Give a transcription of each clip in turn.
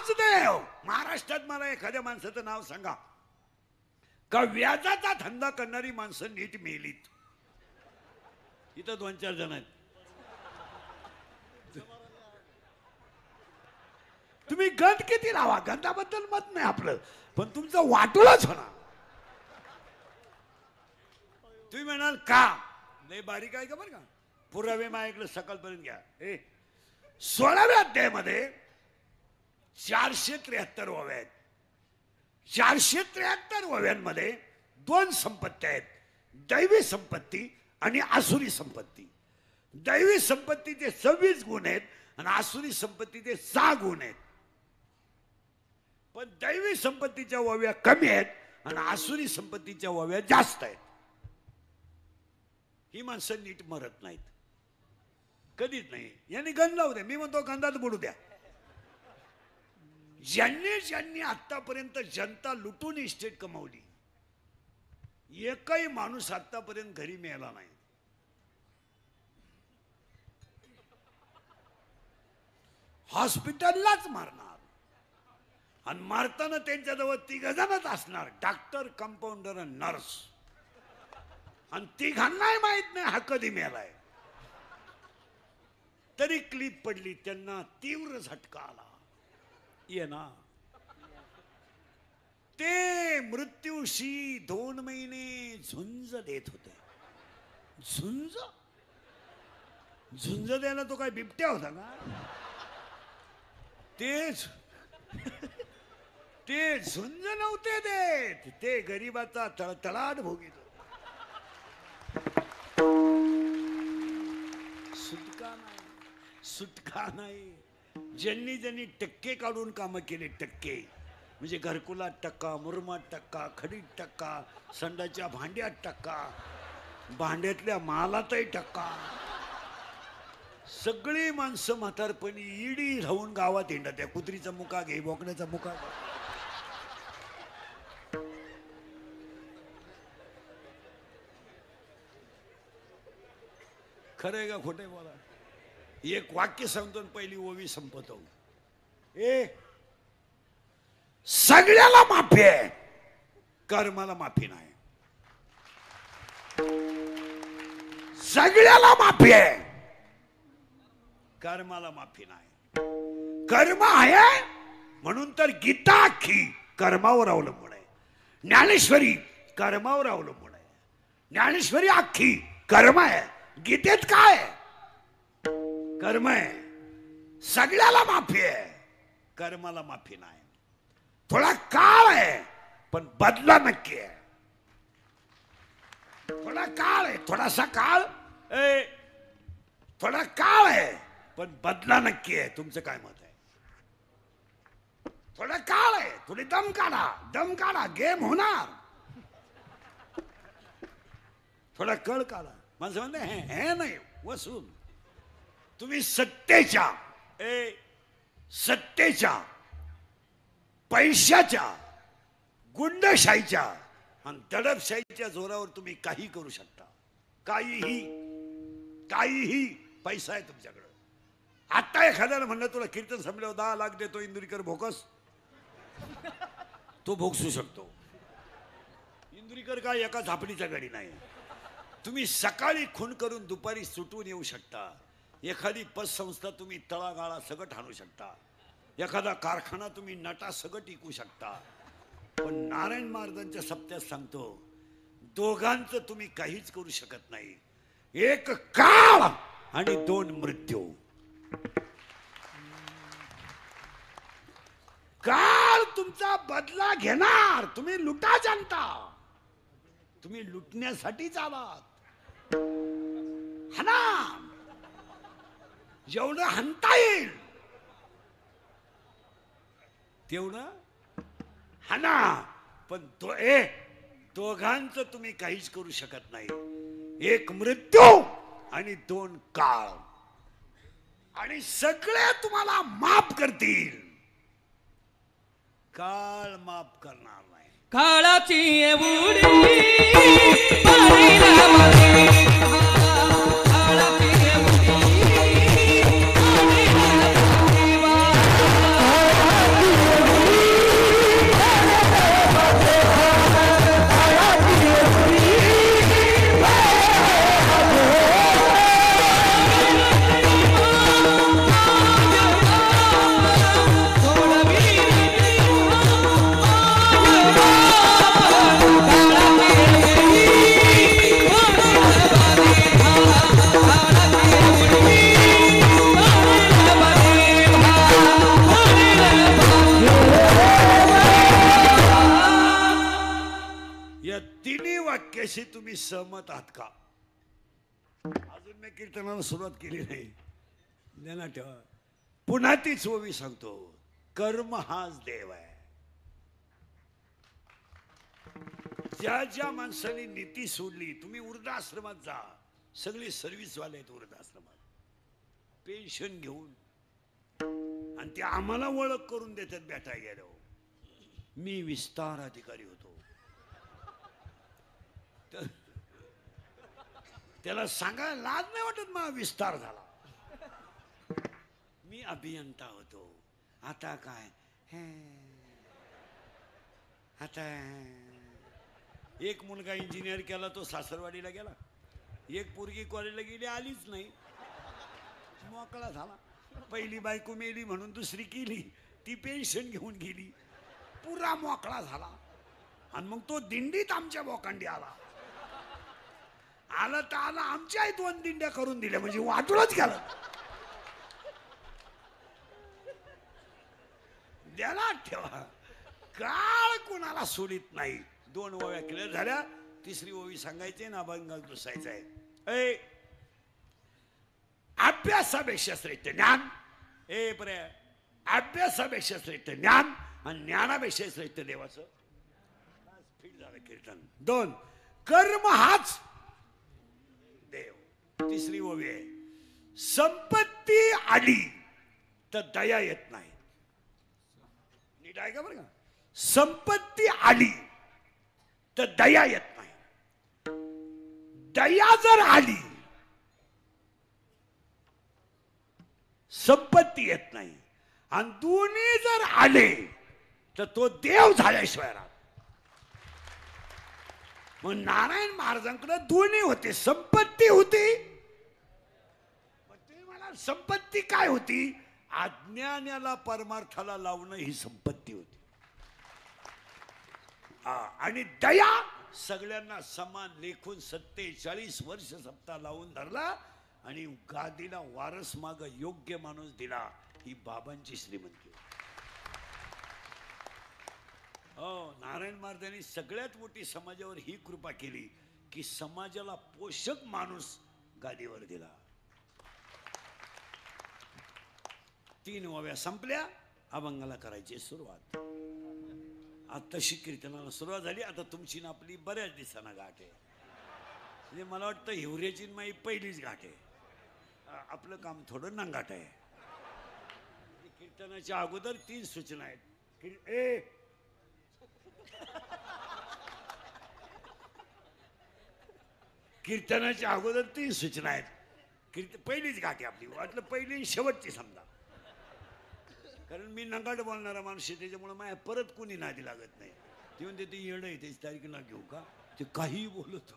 नामदेव. महाराष्ट्रात मला एखाद्या माणसाचं नाव सांगा का व्याजाचा धंदा करणारी माणसं नीट मेलीत. इथं 2-4 जण आहेत. तुम्ही गंध किती लावा, गंधाबद्दल मत नाही आपलं, पण तुमचं वाटोळच होणार. तुम्ही म्हणाल का लय बारीक आहे का बरं का, पुरावे माझ्याकडे सकाळपर्यंत घ्या. 16व्या अध्यायामध्ये 473 ओव्या आहेत. 473 ओव्यांमध्ये 2 संपत्त्या आहेत, दैवी संपत्ती आणि आसुरी संपत्ती. दैवी संपत्तीचे 26 गुण आहेत आणि आसुरी संपत्तीचे 6 गुण आहेत. पण दैवी संपत्तीच्या ओव्या कमी आहेत आणि आसुरी संपत्तीच्या ओव्या जास्त आहेत. ही माणसं नीट मरत नाहीत कधीच नाही. यांनी गंध लावू द्या, मी म्हणतो गंधात बुडू द्या. ज्यांनी आतापर्यंत जनता लुटून इस्टेट कमावली, एकही माणूस आतापर्यंत घरी मिळाला नाही. हॉस्पिटललाच मारणार आणि मारताना त्यांच्याजवळ 3 जणच असणार, डॉक्टर, कंपाऊंडर आणि नर्स. आणि 3घांनाही माहित नाही हा कधी मेलाय. तरी क्लिप पडली, त्यांना तीव्र झटका आला. ये ना, ते मृत्यूशी 2 महिने झुंज देत होते. झुंज झुंज द्यायला तो काय बिबट्या होता का? ते झुंज नव्हते देत, ते गरीबाचा तळतळाट भोगीत. सुटका नाही. ज्यांनी टक्के काढून कामं केले, टक्के म्हणजे घरकुलात टक्का, मुरमात टक्का, खडीत टक्का, संडाच्या भांड्यात टक्का, भांड्यातल्या मालातही टक्का. सगळी माणसं म्हातारपणी इडी राहून गावात हिंडत. त्या कुत्रीचा मुका घे, बोकड्याचा मुका घे. खरंय का खोटे बोला? एक वाक्य सांगतो पहिली ओवी संपतो. सगळ्याला माफी आहे, कर्माला माफी नाही. सगळ्याला माफी आहे, कर्माला माफी नाही. कर्म आहे म्हणून तर गीता अख्खी कर्मावर अवलंबून आहे. ज्ञानेश्वरी कर्मावर अवलंबून आहे. ज्ञानेश्वरी अख्खी कर्म आहे. गीतेत काय कर्म आहे. सगळ्याला माफी आहे, कर्माला माफी नाही. थोडा काळ आहे पण बदला नक्की आहे. थोडा काळ आहे, थोडासा काळ, थोडा काळ आहे पण बदला नक्की आहे. तुमचं काय मत आहे? थोडा काळ आहे, थोडी दम काढा, गेम होणार. थोडा कळ काढा. माणसं म्हणते हे नाही वसूल. तुम्ही सत्तेच्या, पैशाच्या, गुंडशाहीच्या आणि दडपशाहीच्या जोरावर तुम्ही काही करू शकता. काहीही पैसा आहे तुमच्याकडे. आता एखाद्याला म्हणलं तुला कीर्तन संपल्यावर 10 लाख देतो, इंदुरीकर भोकस, तो भोगसू शकतो. इंदुरीकर काय एका झापडीच्या गाडी नाही. तुम्ही सकाळी खून करून दुपारी सुटून येऊ शकता. एखादी पतसंस्था तुम्ही तळागाळा सगट आणू शकता. एखादा कारखाना तुम्ही नटा सगट विकू शकता. पण नारायण महाराजांच्या सप्त्यात सांगतो, दोघांचं तुम्ही काहीच करू शकत नाही. एक काळ आणि 2 मृत्यू. काळ तुमचा बदला घेणार. तुम्ही लुटा जनता, तुम्ही लुटण्यासाठीच आलात. हाना, जेवढं हाणता येईल तेवढं हाना. पण दोघांचं तुम्ही काहीच करू शकत नाही. एक मृत्यू आणि 2 काळ. आणि सगळे तुम्हाला माफ करतील, काळ माफ करणार नाही. काळाची एवढी सहमत आहात का? अजून मी कीर्तनाला सुरुवात केली नाही, ध्यानात ठेवा. पुन्हा तीच ओवी सांगतो, कर्म हाच देव आहे. ज्या ज्या माणसाने नीती सोडली, तुम्ही वृद्धाश्रमात जा, सगळे सर्व्हिसवाले आहेत वृद्धाश्रमात, पेन्शन घेऊन, आणि ते आम्हाला ओळख करून देतात भेटाय गेलो. मी विस्तार अधिकारी होतो. त्याला सांगायला लाज नाही वाटत मला विस्तार झाला. मी अभियंता होतो. आता काय आता एक मुलगा इंजिनियर केला, तो सासरवाडीला गेला. एक पोरगी कॉलेजला गेली, आलीच नाही, मोकळा झाला. पहिली बायको मेली म्हणून दुसरी केली, ती पेन्शन घेऊन गेली, पुरा मोकळा झाला. आणि मग तो दिंडीत आमच्या बोकांडी आला. आला तर आला, आमच्याही 2 दिंड्या करून दिल्या, म्हणजे वाटूनच गेला. द्याला ठेवा, काळ कोणाला सोडित नाही. 2 ओव्या क्लिअर झाल्या, तिसरी ओवी सांगायची ना, अभंगात दुसायचं आहे. अभ्यासापेक्षा श्रेष्ठ ज्ञान. अभ्यासापेक्षा श्रेष्ठ ज्ञान आणि ज्ञानापेक्षा श्रेष्ठ देवाचं. फिट झालं कीर्तन. 2 कर्म हाच देव. तिसरी ओवी आहे, संपत्ती आली तर दया येत नाही. नीट आहे का बरं का? संपत्ती आली तर दया येत नाही. दया जर आली, संपत्ती येत नाही. आणि दोन्ही जर आले तर तो देव झाल्याशिवाय राहत. मग नारायण महाराजांकडे दोन्ही होते, संपत्ती होती. तुम्ही मला संपत्ती काय होती? अज्ञानाला परमार्थाला लावणं ही संपत्ती होती. आणि दया सगळ्यांना समान लेखून 47 वर्ष सप्ताह लावून धरला आणि गादीला वारस माग योग्य माणूस दिला. ही बाबांची श्रीमंती. हो, नारायण महाराजांनी सगळ्यात मोठी समाजावर ही कृपा केली की समाजाला पोषक माणूस गादीवर दिला. 3 ओव्या संपल्या, अभंगाला करायची सुरुवात. आत्ताशी कीर्तनाला सुरुवात झाली. आता तुमची ना आपली बऱ्याच दिवसांना गाठ आहे. म्हणजे मला वाटतं हिवऱ्याची माई पहिलीच गाठ आहे. आपलं काम थोडं नंगाट आहे. कीर्तनाच्या अगोदर 3 सूचना आहेत. कीर्तनाच्या अगोदर 3 सूचना आहेत. पहिलीच गाठ आहे आपली. वाटलं पहिली आणि शेवटची समजा. कारण मी नंगाट बोलणारा माणूस आहे, त्याच्यामुळे माझ्या परत कोणी नादी लागत नाही. ते म्हणते ते येडं आहे, त्याची तारीखला घेऊ का? ते काही बोलत,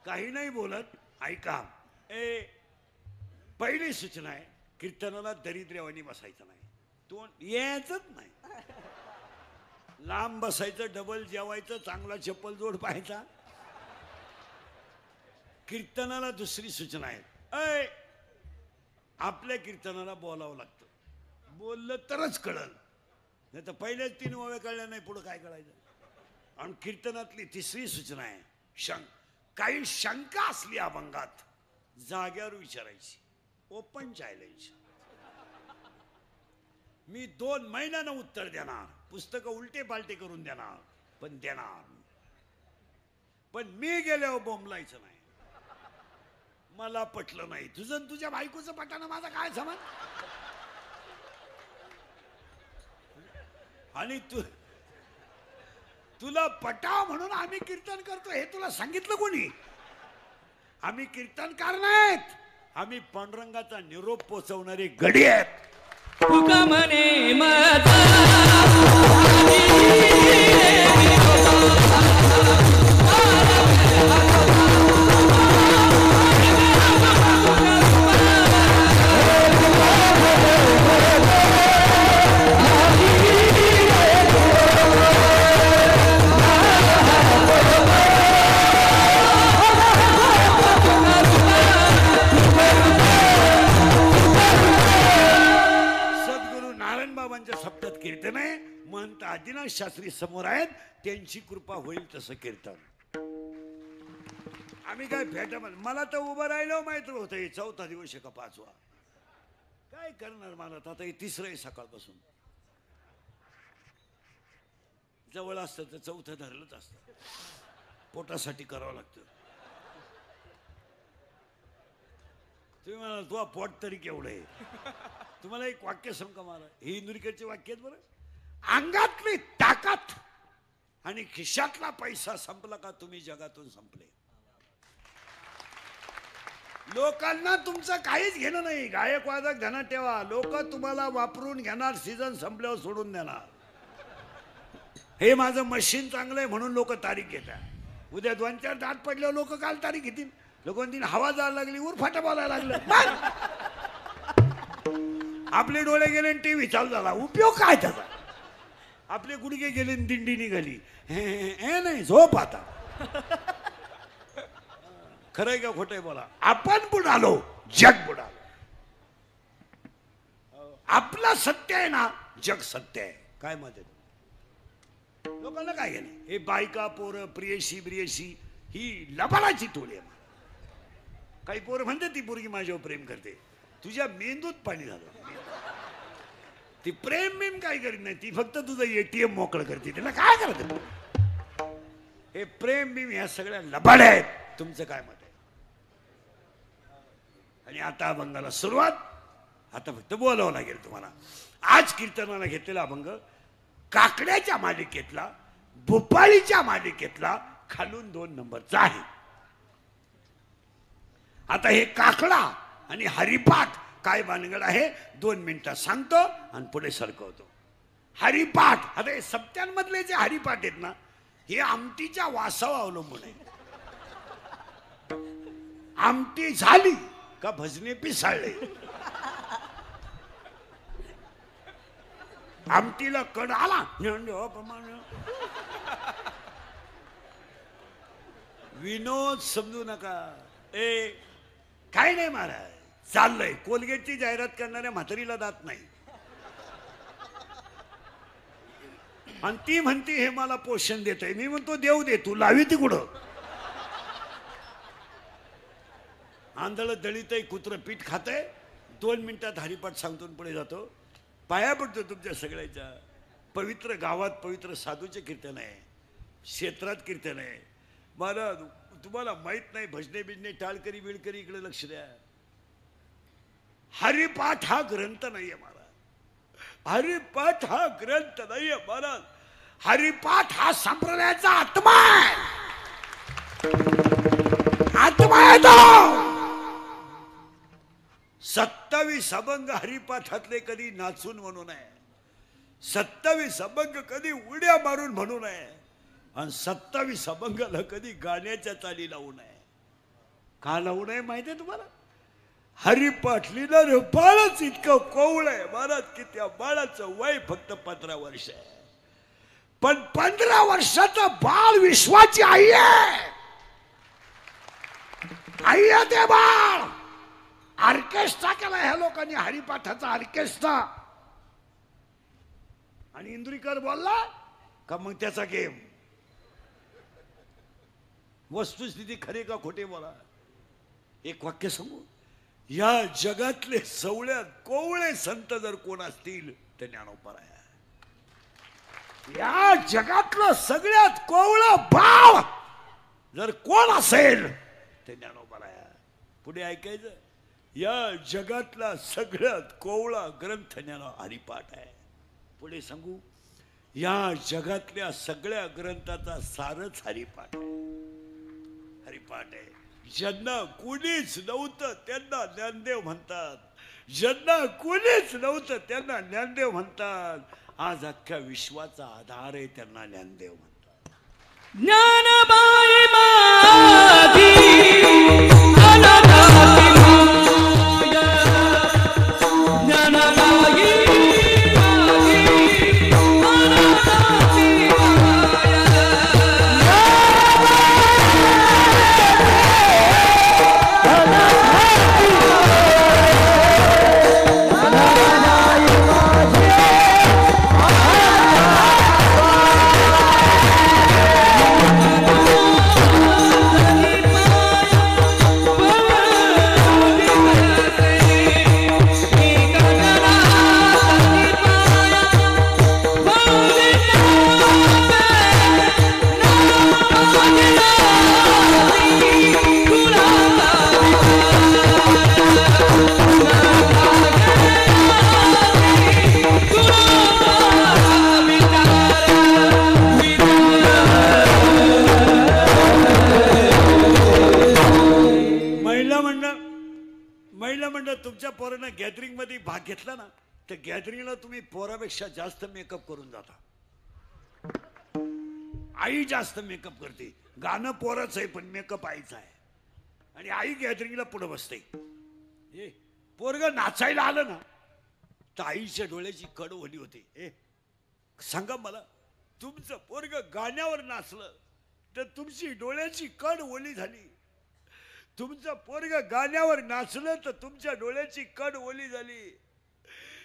काही नाही बोलत. ऐका, पहिली सूचना आहे, कीर्तनाला दरिद्र्यावानी बसायचं नाही. तोंड यायचंच नाही. लांब बसायचं, डबल जेवायचं, चांगला चप्पल जोड पाहायचा. कीर्तनाला दुसरी सूचना आहे, आपल्या कीर्तनाला बोलावं लागतं. बोललं तरच कळलं, नाही तर पहिल्याच 3 ओव्या कळल्या नाही, पुढं काय कळायचं. आणि कीर्तनातली तिसरी सूचना आहे, काही शंका असली अभंगात जाग्यावर विचारायची. Open challenge. मी 2 महिन्यानं उत्तर देणार, पुस्तकं उलटे पालटे करून देणार, पण देणार. पण मी गेल्यावर बोंबलायचं नाही. मला पटलं नाही, तुझं तुझ्या बायकोचं पटानं माझा काय संबंध? आणि तुला पटाव म्हणून आम्ही कीर्तन करतो हे तुला सांगितलं कोणी? आम्ही कीर्तनकार नाहीत, आम्ही पांडुरंगाचा निरोप पोचवणारे गडी आहेत. तुका म्हणे कीर्तन आहे. महंत आदिनाथ शास्त्री समोर आहेत, त्यांची कृपा होईल तसं कीर्तन. आम्ही काय फेटा मला तर उभं राहिलं माहित होतं हे 4था दिवस आहे का 5वा. काय करणार मला तर आता हे 3रं आहे सकाळपासून. जवळ असतं तर 4थं धरलंच असतं. पोटासाठी करावं लागतं. तुम्ही म्हणाल तुझा पोट तरी केवढं आहे. तुम्हाला एक वाक्य सांग का मला. हे इंदुरीकरचे वाक्य आहेत बरं. अंगातली ताकद आणि खिशातला पैसा संपला का तुम्ही जगातून संपले. लोकांना तुमचं काहीच घेणं नाही. गायक वादक ध्यानात ठेवा. लोक तुम्हाला वापरून घेणार, सीझन संपल्यावर सोडून देणार. हे माझं मशीन चांगलं आहे म्हणून लोक तारीख घेतात. उद्या 2-4 दात पडल्यावर लोक काल तारीख घेतील. लोक म्हणतील हवा जायला लागली, उरफाटा बोलायला लागलं. आपले डोळे गेले आणि टीव्ही चालू झाला. उपयोग काय त्याचा. आपले गुडघे गेले आणि दिंडी निघाली. हे नाही झोप आता. खरंय का खोटंय बोला. आपण बुडालो, जग बुडालो. आपलं सत्य आहे ना, जग सत्य आहे. काय मत आहे लोकांना. काय घेणं. हे बायका पोरं प्रियशी ब्रियशी ही लबाडाची टोळी आहे. काही पोरं म्हणते ती पोरगी माझ्यावर प्रेम करते. तुझ्या मेंदूत पाणी झालं. ती प्रेम बिम काय करीत नाही. ती फक्त तुझं ATM मोकळं करते. त्याला काय करत. हे प्रेम बिम ह्या सगळ्या लबाड्या आहेत. तुमचं काय मत आहे. आणि आता अभंगाला सुरुवात. आता फक्त बोलावं लागेल तुम्हाला. आज कीर्तनाला घेतलेला अभंग काकड्याच्या मालिकेतला, भोपाळीच्या मालिकेतला खालून 2 नंबरचा आहे. आता हे काकडा आणि हरिपाठ काय भानगड आहे 2 मिनिटात सांगतो आणि पुढे सरकवतो. हरिपाठ. आता हे सप्त्यांमधले जे हरिपाठ आहेत ना, हे आमटीच्या वासावर अवलंबून आहे. आमटी झाली का भजने पिसाळले. आमटीला कड आला विनोद समजू नका. काय नाही महाराज चाललंय. कोलगेटची जाहिरात करणाऱ्या म्हातारीला दात नाही. आणि ती म्हणते हे मला पोषण देत आहे. मी म्हणतो देऊ दे. तू लावी ती कुठं. आंधळ दळीतही कुत्रं पीठ खातंय. 2 मिनिटात हरिपाठ सांगतो पुढे जातो. पाया पडतो तुमच्या सगळ्याच्या. पवित्र गावात पवित्र साधूचे कीर्तन आहे. क्षेत्रात कीर्तन आहे. मला तुम्हाला माहित नाही. भजने बिजने टाळकरी बिळकरी इकडे लक्ष द्या. हरिपाठ हा ग्रंथ नाहीये महाराज. हरिपाठ हा ग्रंथ नाहीये महाराज. हरिपाठ हा संप्रदायाचा आत्मा आहे. आत्मा आहे तो. 27 अभंग हरिपाठातले कधी नाचून म्हणू नये. 27 अभंग कधी उड्या मारून म्हणू नये. आणि 27 अभंगाला कधी गाण्याच्या चाली लावू नये. का लावू नये माहिती आहे तुम्हाला. हरिपाठ लिहिणार बाळच इतकं कोवळ आहे महाराज की त्या बाळाचं वय फक्त 15 वर्ष आहे. पण 15 वर्षाचं बाळ विश्वाची आई आहे. आई आहे ते बाळ. ऑर्केस्ट्रा केला ह्या लोकांनी. हरिपाठाचा ऑर्केस्ट्रा. आणि इंदुरीकर बोलला का मग त्याचा गेम. वस्तुस्थिती खरे का खोटे बोला. एक वाक्य सांगू. या जगातले सवळ्यात कोवळे संत जर कोण असतील तर ज्ञानोबा आहे. या जगातलं सगळ्यात कोवळं भाव जर कोण असेल तर ज्ञानोबा आहे. पुढे ऐकायचं. या जगातला सगळ्यात कोवळा ग्रंथ ज्ञान हरिपाठ आहे. पुढे सांगू. या जगातल्या सगळ्या ग्रंथाचा सारच हरिपाठ आहे. हरिपाठ आहे. ज्यांना कुणीच नव्हतं त्यांना ज्ञानदेव म्हणतात. ज्यांना कुणीच नव्हतं त्यांना ज्ञानदेव म्हणतात. आज अख्ख्या विश्वाचा आधार आहे त्यांना ज्ञानदेव म्हणतात. ज्ञानबाई माझी महिला मंडळ तुमच्या पोरानं गॅदरिंग मध्ये भाग घेतला ना, तर गॅदरिंगला तुम्ही पोरापेक्षा जास्त मेकअप करून जाता. आई जास्त मेकअप करते. गाणं पोराचं आहे पण मेकअप आईचा आहे. आणि आई गॅदरिंगला पुढे बसते. पोरग नाचायला आलं ना तर आईच्या डोळ्याची कड ओली होते. सांगा मला, तुमचं पोरग गाण्यावर नाचलं तर तुमची डोळ्याची कड ओली झाली. तुमचं पोरग गाण्यावर नाचलं तर तुमच्या डोळ्याची कड ओली झाली.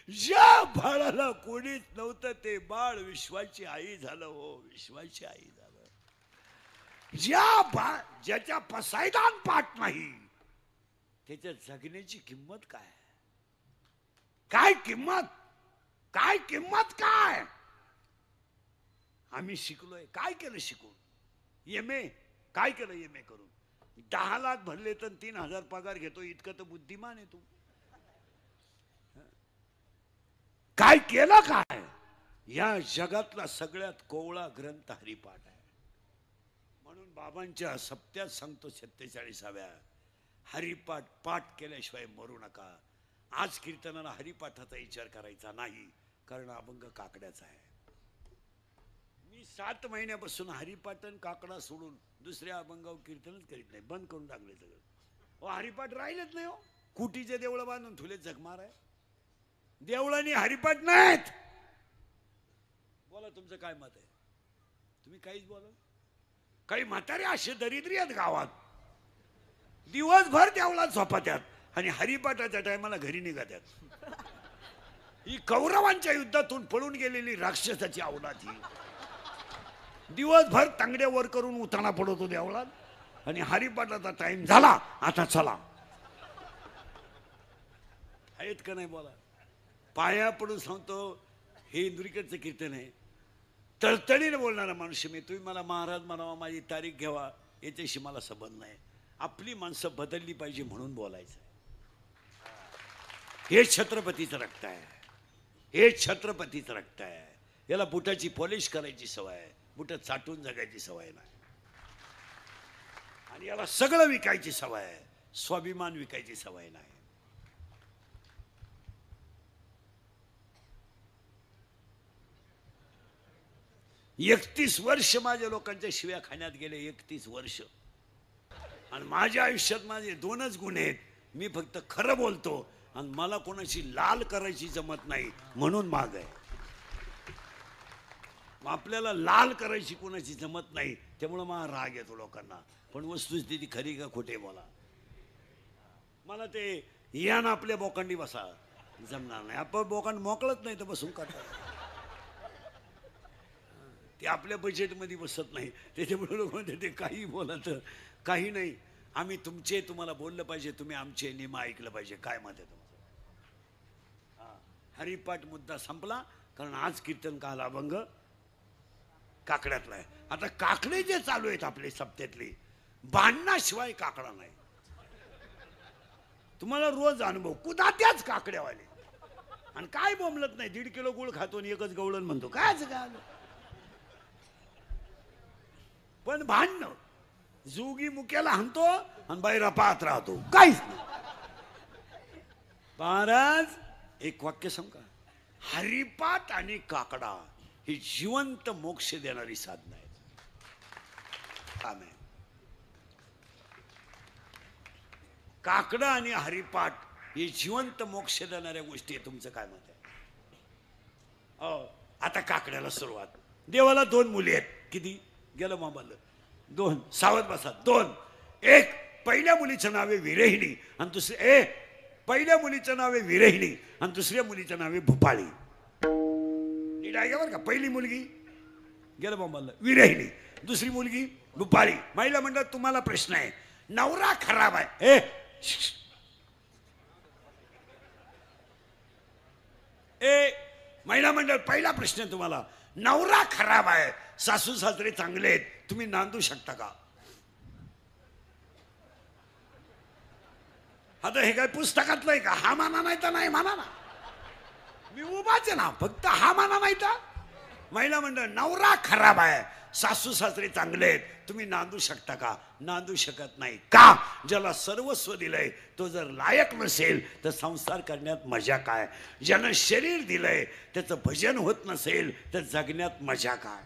ज्या बाळाला कोणीच नव्हतं ते बाळ विश्वाची आई झालं. हो, विश्वाची आई झालं. ज्याच्या पसायदान पाठ नाही त्याच्या जगण्याची किंमत काय? काय किंमत? काय किंमत काय? आम्ही शिकलोय. काय केलं शिकून? MA काय केलं? MA करून 10 लाख भरले तर 3,000 पगार घेतो. इतकं तर बुद्धिमान आहे तू. काय केलं काय? या जगातला सगळ्यात कोवळा ग्रंथ हरिपाठ आहे. म्हणून बाबांच्या सप्त्यात सांगतो 47व्या, हरिपाठ पाठ केल्याशिवाय मरू नका. आज कीर्तनाला हरिपाठाचा विचार करायचा नाही, कारण अभंग काकड्याचा आहे. मी 7 महिन्यापासून हरिपाठन काकडा सोडून दुसऱ्या अभंगावर कीर्तनच करीत नाही. बंद करून टाकले सगळं. हरिपाठ राहिलेच नाही. हो, कुटीचे देवळं बांधून ठुले जगमार आहे. देवळांनी हरिपाठ नाहीत. बोला तुमचं काय मत आहे? तुम्ही काहीच बोला. काही म्हातारे असे दरिद्री आहेत गावात, दिवसभर देवळात झोपत्यात आणि हरिपाठाच्या टायमाला घरी निघत्यात. ही कौरवांच्या युद्धातून पळून गेलेली राक्षसाची अवलाद ही. दिवसभर तांगड्या वर करून उताना पडतो देवळात आणि हरिपाठाचा टाइम झाला, आता चला. आहेत का नाही? बोला. पाया पडून सांगतो, हे इंदुरीकरचं कीर्तन आहे. तळतळीने बोलणारा माणूस मी. तुम्ही मला महाराज म्हणावा, माझी तारीख घ्यावा, याच्याशी मला संबंध नाही. आपली माणसं बदलली पाहिजे म्हणून बोलायचं. हे छत्रपतीचं रक्त आहे. हे छत्रपतीचं रक्त आहे. याला बुटाची पॉलिश करायची सवय आहे. बुट चाटून जगायची सवय नाही. आणि याला सगळं विकायची सवय आहे. स्वाभिमान विकायची सवय नाही. 31 वर्ष माझ्या लोकांच्या शिव्या खाण्यात गेले. 31 वर्ष. आणि माझ्या आयुष्यात माझे 2च गुण आहेत. मी फक्त खरं बोलतो आणि मला कोणाची लाल करायची जमत नाही म्हणून माग आहे. आपल्याला लाल करायची कोणाची जमत नाही त्यामुळे मला राग येतो लोकांना. पण वस्तुस्थिती खरी का खोटे बोला. मला ते या ना आपल्या बोकांडी बसा जमणार नाही. आपण बोकांड मोकळत नाही तर बसून काढतात. ते आपल्या बजेटमध्ये बसत नाही. त्याच्यामुळे लोक म्हणते ते काही बोला तर काही नाही. आम्ही तुमचे, तुम्हाला बोललं पाहिजे, तुम्ही आमचे नियम ऐकलं पाहिजे. काय मत आहे तुमचं? हरिपाठ मुद्दा संपला. कारण आज कीर्तन काल अभंग काकड्यातला आहे. आता काकडे जे चालू आहेत आपले सप्त्यातले, बांधण्याशिवाय काकडा नाही. तुम्हाला रोज अनुभव. कुदात्याच काकड्यावाले. आणि काय बोंबलत नाही. 1.5 किलो गुळ खातो आणि 1च गवळण म्हणतो. कायच काय पण भांडणं. जोगी मुक्याला हाणतो आणि बाहेर पाहत राहतो. काहीच नाही. महाराज एक वाक्य सांगा. हरिपाठ आणि काकडा ही जिवंत मोक्ष देणारी साधना आहे. काम आहे. काकडा आणि हरिपाठ ही जिवंत मोक्ष देणाऱ्या गोष्टी आहे. तुमचं काय मत आहे? आता काकड्याला सुरुवात. देवाला 2 मुली आहेत. किती गेलं मामाला? 2. सावध बसा. 2. एक पहिल्या मुलीचं नाव आहे विरहिणी आणि दुसरे पहिल्या मुलीचं नाव आहे विरहिणी आणि दुसऱ्या मुलीचं नाव आहे भूपाळी. नीट आहे बरं का. पहिली मुलगी गेलं मामाला विरहिणी, दुसरी मुलगी भूपाळी. महिला मंडळ तुम्हाला प्रश्न आहे. नवरा खराब आहे. महिला मंडळ पहिला प्रश्न तुम्हाला. नवरा खराब आहे, सासू सासरे चांगले आहेत, तुम्ही नांदू शकता का? आता हे काय पुस्तकातलं आहे का? हा माना नाही तर नाही माना ना. मी उभाच आहे ना. फक्त हा माना नाही तर. महिला मंडळ नवरा खराब आहे, सासू सासरे चांगले आहेत, तुम्ही नांदू शकता का? नांदू शकत नाही. का? ज्याला सर्वस्व दिलंय तो जर लायक नसेल तर संसार करण्यात मजा काय? ज्यानं शरीर दिलंय त्याचं भजन होत नसेल तर जगण्यात मजा काय?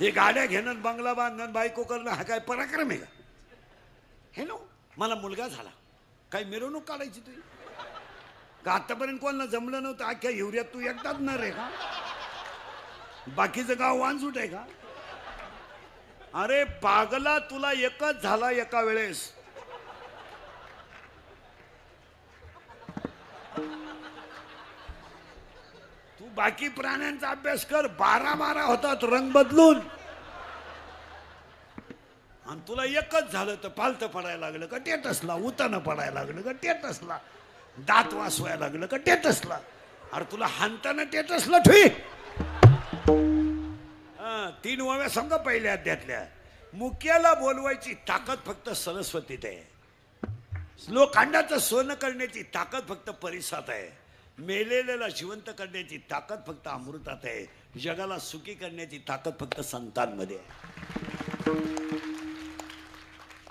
हे गाड्या घेणं, बंगला बांधणं, बायको करणं हा काय पराक्रम आहे का? हे नो, मला मुलगा झाला, काय मिरवणूक काढायची तुझी का? आतापर्यंत कोणाला जमलं नव्हतं, अख्ख्या हिवऱ्यात तू एकटाच न रे का? बाकीचं गाव वांझूट आहे का? अरे पागला, तुला एकच झाला एका वेळेस. तू बाकी प्राण्यांचा अभ्यास कर, 12 होतात रंग बदलून, आणि तुला एकच झालं तर पालतं पडायला लागलं का टेटसला, उतानं पडायला लागलं का टेटसला, दात वासवायला लागलं का टेटसला. अरे तुला हाणताना टेटसला ठुई. 3 ओव्या समजा पहिल्या अध्यातल्या. मुक्याला बोलवायची ताकद फक्त सरस्वतीत आहे. लोखंडाचं सोनं करण्याची ताकद फक्त परिसात आहे. मेलेल्याला जिवंत करण्याची ताकद फक्त अमृतात आहे. जगाला सुखी करण्याची ताकद फक्त संतांमध्ये आहे.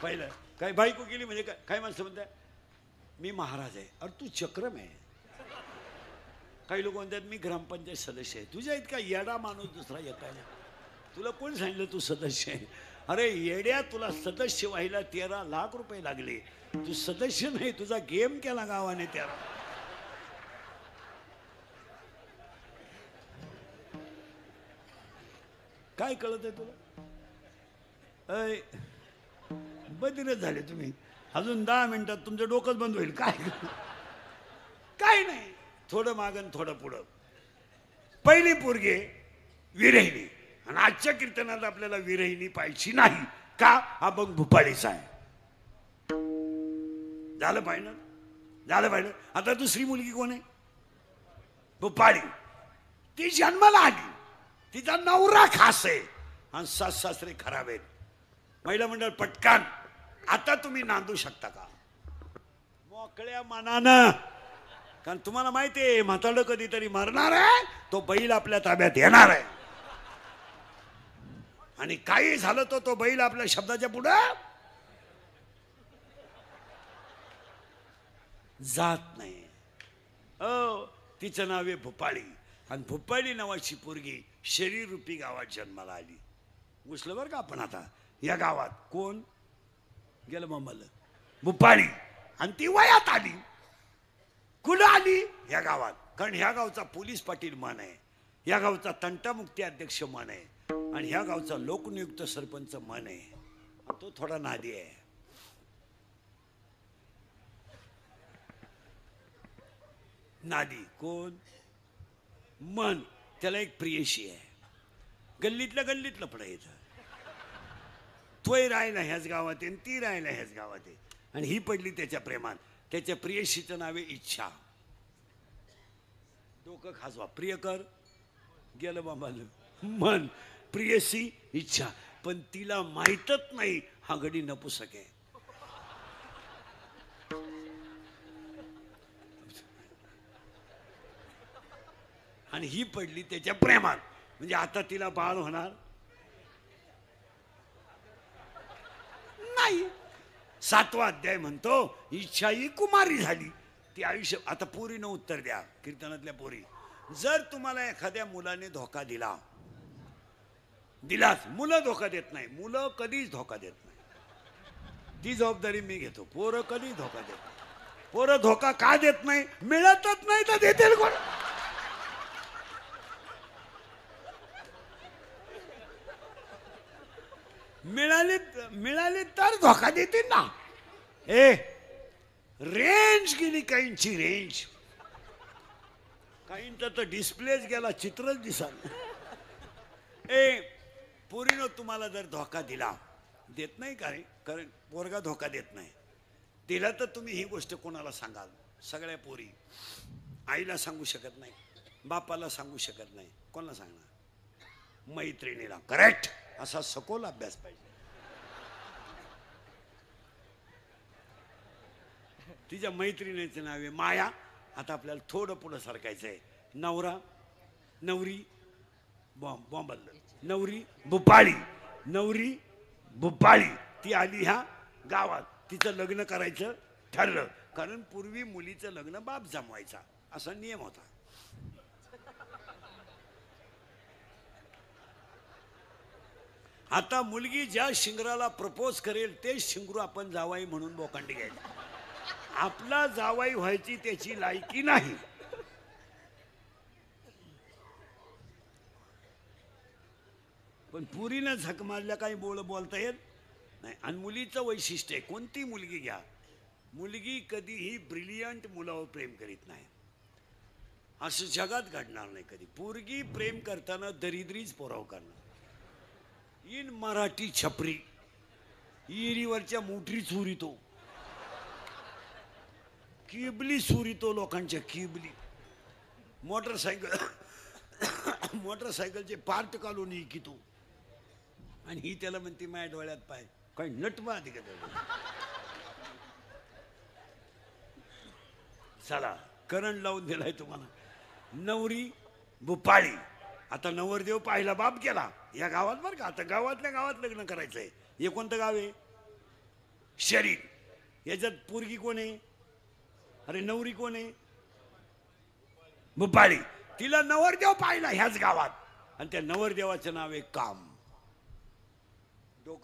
पहिलं काय बायको केली म्हणजे काय? काय माणसं म्हणतात मी महाराज आहे. अरे तू चक्रम आहे. काही लोक म्हणतात मी ग्रामपंचायत सदस्य आहे. तुझ्या इतका येडा माणूस दुसरा येता नाही. तुला कोण सांगितलं तू सदस्य आहे? अरे येड्या, तुला सदस्य व्हायला 13 लाख रुपये लागले. तू सदस्य नाही, तुझा गेम केला गावाने त्याला. काय कळत आहे तुला? अय बदिरच झाले तुम्ही. अजून 10 मिनिटात तुमचं डोकंच बंद होईल. काय काय नाही, थोडं मागन थोडं पुढं. पहिली पोरगी विरहिणी, आणि आजच्या कीर्तनात आपल्याला विरहिणी पाहिजे नाही का? अभंग भूपाळीचा आहे. झालं पाहिजे, झालं पाहिजे. आता दुसरी मुलगी कोण आहे? भूपाळी. ती जन्माला आली, तिचा नवरा खास आहे आणि सास सासरे खराब आहेत. महिला मंडळ पटकन, आता तुम्ही नांदू शकता का? मोकळ्या मनानं. कारण तुम्हाला माहिती आहे म्हातारं कधीतरी मरणार आहे, तो बैल आपल्या ताब्यात येणार आहे. आणि काही झालं तर तो बैल आपल्या शब्दाच्या पुढं जात नाही. तिचं नाव आहे भूपाळी, आणि भूपाळी नावाची पोरगी शरीर रूपी गावात जन्माला आली. घुसलं बरं का आपण आता या गावात. कोण गेलं मम्माला? भूपाळी. आणि ती वयात आली. कुठं आली? या गावात. कारण ह्या गावचा पोलीस पाटील मन आहे, या गावचा तंटामुक्ती अध्यक्ष मन आहे, आणि ह्या गावचा लोकनियुक्त सरपंच मन आहे. तो थोडा नादी आहे. नादी कोण? मन. त्याला एक प्रियशी आहे. गल्लीतलं पडा येतं. तोय राहिला ह्याच गावात आहे, ती राहिला ह्याच गावात आहे, आणि ही पडली त्याच्या प्रेमात. त्याच्या प्रियशीचं नाव आहे इच्छा. डोकं खासवा. प्रियकर गेलं बाबाला. मन, प्रियसी, इच्छा. पण तिला माहीतच नाही हा गडी नपुसक आहे. आणि ही पडली त्याच्या प्रेमात. म्हणजे आता तिला बाळ होणार नाही. 7वा अध्याय म्हणतो इच्छा ही कुमारी झाली, ती आयुष्य. आता पोरीनं उत्तर द्या, कीर्तनातल्या पोरी. जर तुम्हाला एखाद्या मुलाने धोका दिलाच, मुलं धोका देत नाही, मुलं कधीच धोका देत नाही. ती जबाबदारी मी घेतो. पोरं कधीच धोका देत नाही. पोरं धोका का देत नाही? मिळतच नाही तर देतील कोण? मिळाले तर धोका देतील ना. रेंज गेली काहींची, रेंज. काहींचा तर डिस्प्लेच गेला, चित्रच दिसत. पोरीनं तुम्हाला जर धोका दिला, देत नाही का रे? कारण पोरगा धोका देत नाही. दिला तर तुम्ही ही गोष्ट कोणाला सांगाल? सगळ्या पोरी. आईला सांगू शकत नाही, बापाला सांगू शकत नाही. कोणाला सांगणार? मैत्रिणीला. करेक्ट. असा सखोल अभ्यास पाहिजे. तिच्या मैत्रिणीचं नाव आहे माया. आता आपल्याला थोडं पुढं सरकायचं आहे. नवरा, नवरी, बॉम्बल. नवरी भुपाळी, नवरी भुपाळी. ती आली ह्या गावात, तिचं लग्न करायचं ठरलं. कारण पूर्वी मुलीचं लग्न बाप जमवायचा असा नियम होता. आता मुलगी ज्या शिंगराला प्रपोज करेल ते शिंगरू आपण जावाई म्हणून बोकांडी घ्यायची. आपला जावाई व्हायची त्याची लायकी नाही. पण पुरीनं झक मारल्या काही बोलता येत नाही. आणि मुलीचं वैशिष्ट्य आहे, कोणती मुलगी घ्या, मुलगी कधीही ब्रिलियंट मुलावर प्रेम करीत नाही, असं जगात घडणार नाही कधी. पोरगी प्रेम करताना दरिद्रीच पोराव करणार. इन मराठी छपरी, इरीवरच्या मोटरी चोरीतो, किबली चोरीतो, लोकांच्या किबली. मोटरसायकलचे पार्ट काढून इकितो. आणि ही त्याला म्हणते माझ्या डोळ्यात पाय, काही नटवा आधी का. चला करंट लावून दिलाय तुम्हाला. नवरी भुपाळी. आता नवरदेव पाहिला बाप गेला या गावात बरं का. आता गावातल्या गावात लग्न करायचंय. हे कोणतं गाव आहे? शरीर. याच्यात पोरगी कोण आहे? अरे नवरी कोण आहे? भुपाळी. तिला नवरदेव पाहिला ह्याच गावात, आणि त्या नवरदेवाचं नाव आहे काम. डोकं